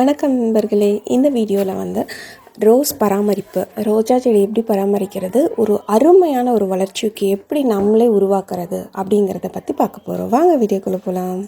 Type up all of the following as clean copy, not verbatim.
வணக்கம் நண்பர்களே. இந்த வீடியோவில் வந்து ரோஸ் பராமரிப்பு, ரோஜா செடி எப்படி பராமரிக்கிறது, ஒரு அருமையான ஒரு வளர்ச்சிக்கு எப்படி நம்மளே உருவாக்குறது அப்படிங்கிறத பற்றி பார்க்க போகிறோம். வாங்க வீடியோக்குள்ளே போகலாம்.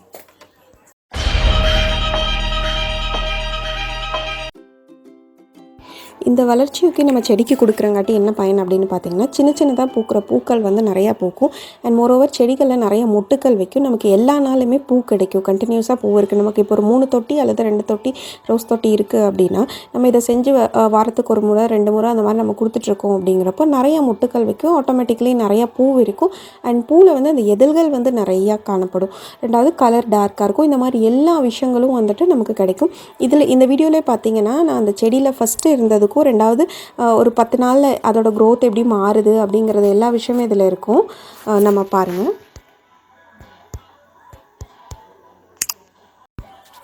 இந்த வளர்ச்சிக்கு நம்ம செடிக்கு கொடுக்குறங்காட்டி என்ன பயன் அப்படின்னு பார்த்தீங்கன்னா, சின்ன சின்னதாக பூக்கிற பூக்கள் வந்து நிறையா பூக்கும். அண்ட் மோரோவர் செடிகளில் நிறைய மொட்டுக்கள் வைக்கும். நமக்கு எல்லா நாளுமே பூ கிடைக்கும், கண்டினியூஸாக பூ இருக்குது. நமக்கு இப்போ ஒரு 3 தொட்டி அல்லது 2 தொட்டி ரோஸ் தொட்டி இருக்குது அப்படின்னா, நம்ம இதை செஞ்சு வாரத்துக்கு ஒரு முறை 2 முறை அந்த மாதிரி நம்ம கொடுத்துட்ருக்கோம். அப்படிங்கிறப்போ நிறைய மொட்டுக்கள் வைக்கும், ஆட்டோமேட்டிக்கலி நிறையா பூ இருக்கும். அண்ட் பூவில் வந்து அந்த எதில்கள் வந்து நிறையா காணப்படும். ரெண்டாவது கலர் டார்க்காக இருக்கும். இந்த மாதிரி எல்லா விஷயங்களும் வந்துட்டு நமக்கு கிடைக்கும். இந்த வீடியோவிலே பார்த்தீங்கன்னா, நான் அந்த செடியில் ஃபஸ்ட்டு இருந்ததுக்கும் ரெண்டாவது ஒரு 10 நாளில் அதோட க்ரோத் எப்படி மாறுது அப்படிங்கிறது எல்லா விஷயமே இதில் இருக்கும். நம்ம பாருங்கள்.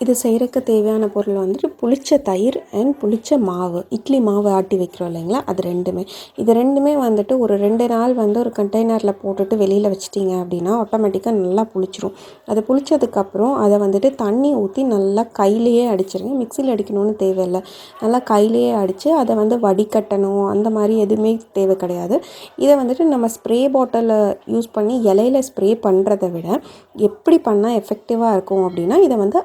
இது செய்கிறக்கு தேவையான பொருள் வந்துட்டு புளிச்ச தயிர் அண்ட் புளிச்ச மாவு, இட்லி மாவு ஆட்டி வைக்கிறோம் இல்லைங்களா, அது ரெண்டுமே வந்துட்டு ஒரு 2 நாள் வந்து ஒரு கண்டெய்னரில் போட்டுட்டு வெளியில் வச்சிட்டிங்க அப்படின்னா ஆட்டோமேட்டிக்காக நல்லா புளிச்சிரும். அது புளிச்சதுக்கப்புறம் அதை வந்துட்டு தண்ணி ஊற்றி நல்லா கையிலையே அடிச்சிருங்க. மிக்சியில் அடிக்கணும்னு தேவையில்லை. நல்லா கையிலையே அடித்து அதை வந்து வடிகட்டணும் அந்த மாதிரி எதுவுமே தேவை கிடையாது. இதை வந்துட்டு நம்ம ஸ்ப்ரே பாட்டிலில் யூஸ் பண்ணி இலையில ஸ்ப்ரே பண்ணுறதை விட எப்படி பண்ணால் எஃபெக்டிவாக இருக்கும் அப்படின்னா, இதை வந்து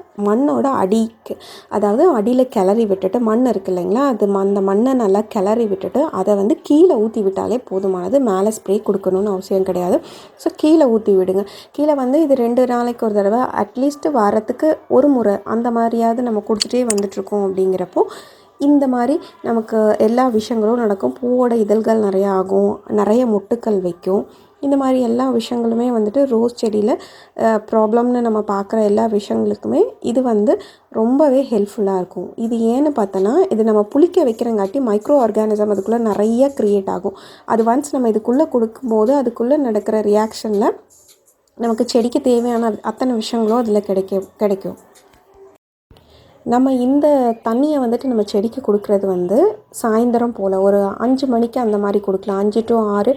மண்ணோட அடிக்கு, அதாவது அடியில் கிளறி விட்டுட்டு, மண் இருக்குது இல்லைங்களா, அந்த மண்ணை நல்லா கிளறி விட்டுட்டு அதை வந்து கீழே ஊற்றி விட்டாலே போதுமானது. மேலே ஸ்ப்ரே கொடுக்கணும்னு அவசியம் கிடையாது. ஸோ கீழே ஊற்றி விடுங்க. கீழே வந்து இது 2 நாளைக்கு ஒரு தடவை, அட்லீஸ்ட் வாரத்துக்கு ஒரு முறை அந்த மாதிரியாவது நம்ம கொடுத்துட்டே வந்துட்ருக்கோம். அப்படிங்கிறப்போ இந்த மாதிரி நமக்கு எல்லா விஷயங்களும் நடக்கும். பூவோட இதழ்கள் நிறையா ஆகும், நிறைய மொட்டுக்கள் வைக்கும். இந்த மாதிரி எல்லா விஷயங்களுமே வந்துட்டு ரோஸ் செடியில் ப்ராப்ளம்னு நம்ம பார்க்குற எல்லா விஷயங்களுக்குமே இது வந்து ரொம்பவே ஹெல்ப்ஃபுல்லாக இருக்கும். இது ஏன்னு பார்த்தோன்னா, இது நம்ம புளிக்க வைக்கிறங்காட்டி மைக்ரோ ஆர்கானிசம் அதுக்குள்ளே நிறைய க்ரியேட் ஆகும். அது ஒன்ஸ் நம்ம இதுக்குள்ளே கொடுக்கும்போது அதுக்குள்ளே நடக்கிற ரியாக்ஷனில் நமக்கு செடிக்கு தேவையான அத்தனை விஷயங்களும் அதில் கிடைக்கும். நம்ம இந்த தண்ணியை வந்துட்டு நம்ம செடிக்கு கொடுக்குறது வந்து சாயந்தரம் போல் ஒரு 5 மணிக்கு அந்த மாதிரி கொடுக்கலாம். 5 to 6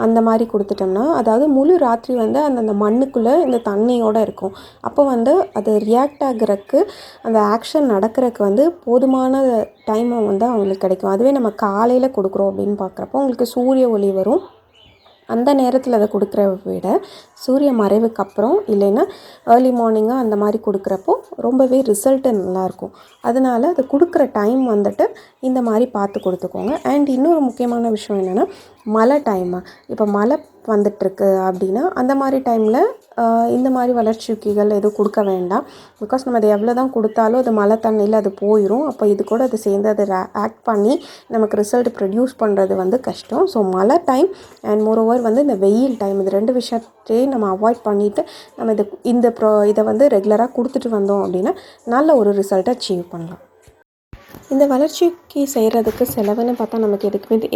அந்த மாதிரி கொடுத்துட்டோம்னா, அதாவது முழு ராத்திரி வந்து அந்த மண்ணுக்குள்ளே இந்த தண்ணியோடு இருக்கும். அப்போ வந்து அது ரியாக்ட் ஆகிறதுக்கு, அந்த ஆக்ஷன் நடக்கிறதுக்கு வந்து போதுமான டைமை வந்து அவங்களுக்கு கிடைக்கும். அதுவே நம்ம காலையில் கொடுக்குறோம் அப்படின்னு பார்க்குறப்போ உங்களுக்கு சூரிய ஒளி வரும். அந்த நேரத்தில் அதை கொடுக்குற விட சூரிய மறைவுக்கு அப்புறம் இல்லைன்னா ஏர்லி மார்னிங்காக அந்த மாதிரி கொடுக்குறப்போ ரொம்பவே ரிசல்ட்டு நல்லாயிருக்கும். அதனால் அது கொடுக்குற டைம் வந்துட்டு இந்த மாதிரி பார்த்து கொடுத்துக்கோங்க. அண்ட் இன்னொரு முக்கியமான விஷயம் என்னென்னா, மழை டைமு, இப்போ மழை வந்துட்டுருக்கு அப்படின்னா அந்த மாதிரி டைமில் இந்த மாதிரி வளர்ச்சி ஊக்கிகள் எதுவும் கொடுக்க வேண்டாம். பிகாஸ் நம்ம அதை எவ்வளோ தான் கொடுத்தாலும் அது மழை தண்ணியில் அது போயிடும். அப்போ இது கூட அது சேர்ந்து அது ஆக்ட் பண்ணி நமக்கு ரிசல்ட் ப்ரொடியூஸ் பண்ணுறது வந்து கஷ்டம். ஸோ மழை டைம் அண்ட் மோரோவர் வந்து இந்த வெயில் டைம், இது 2 விஷயத்தையும் நம்ம அவாய்ட் பண்ணிவிட்டு நம்ம இதை வந்து ரெகுலராக கொடுத்துட்டு வந்தோம் அப்படின்னா நல்ல ஒரு ரிசல்ட்டை அச்சீவ் பண்ணலாம். இந்த வளர்ச்சிக்கு செய்கிறதுக்கு செலவுன்னு பார்த்தா நமக்கு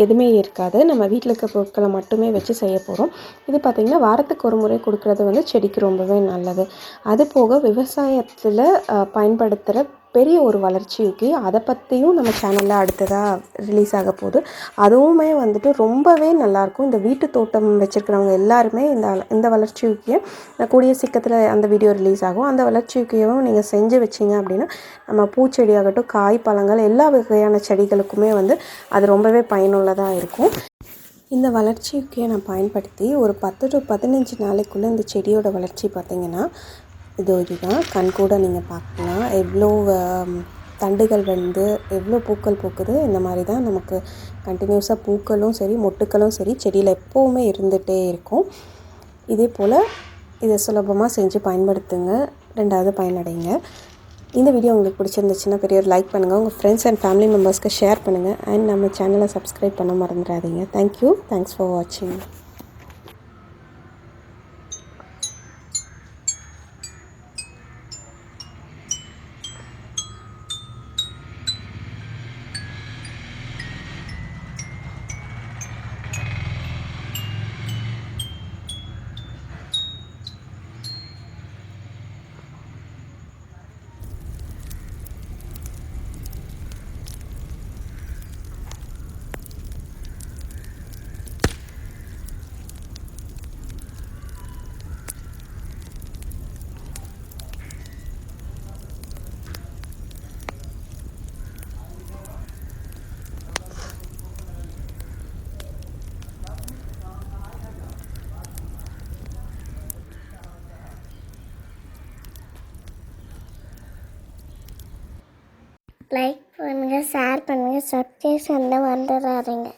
எதுவுமே இருக்காது. நம்ம வீட்டில் இருக்க பொருட்களை மட்டுமே வச்சு செய்ய போகிறோம். இது பார்த்திங்கன்னா வாரத்துக்கு ஒரு முறை கொடுக்குறது வந்து செடிக்கு ரொம்பவே நல்லது. அது போக விவசாயத்தில் பயன்படுத்துகிற பெரிய ஒரு வளர்ச்சிக்கு அதை பற்றியும் நம்ம சேனலில் அடுத்ததாக ரிலீஸ் ஆக போகுது. அதுவுமே வந்துட்டு ரொம்பவே நல்லாயிருக்கும். இந்த வீட்டு தோட்டம் வச்சுருக்கிறவங்க எல்லாருமே இந்த வளர்ச்சி ஊக்கியை கூடிய சீக்கிரத்தில் அந்த வீடியோ ரிலீஸ் ஆகும். அந்த வளர்ச்சி ஊக்கியவும் நீங்கள் செஞ்சு வச்சிங்க அப்படின்னா நம்ம பூச்செடி ஆகட்டும், காய் பழங்கள் எல்லா வகையான செடிகளுக்குமே வந்து அது ரொம்பவே பயனுள்ளதாக இருக்கும். இந்த வளர்ச்சி ஊக்கியை நான் பயன்படுத்தி ஒரு 10 to 15 நாளைக்குள்ளே இந்த செடியோட வளர்ச்சி பார்த்திங்கன்னா இதுதான் கண்கூட நீங்கள் பார்க்கலாம். எவ்வளோ தண்டுகள் வந்து எவ்வளோ பூக்கள் பூக்குது. இந்த மாதிரி தான் நமக்கு கண்டினியூஸாக பூக்களும் சரி மொட்டுக்களும் சரி செடியில் எப்போவுமே இருந்துகிட்டே இருக்கும். இதே போல் இதை சுலபமாக செஞ்சு பயன்படுத்துங்க, 2வது பயனடைங்க. இந்த வீடியோ உங்களுக்கு பிடிச்சிருந்துச்சுன்னா பெரிய ஒரு லைக் பண்ணுங்கள், உங்கள் ஃப்ரெண்ட்ஸ் அண்ட் ஃபேமிலி மெம்பர்ஸ்க்கு ஷேர் பண்ணுங்கள். அண்ட் நம்ம சேனலை சப்ஸ்கிரைப் பண்ண மறந்துடாதீங்க. தேங்க்ஸ் ஃபார் வாட்சிங். லைக் பண்ணுங்கள், ஷேர் பண்ணுங்கள், சப்ஸ்கிரைப் பண்ண வந்துடாதீங்க.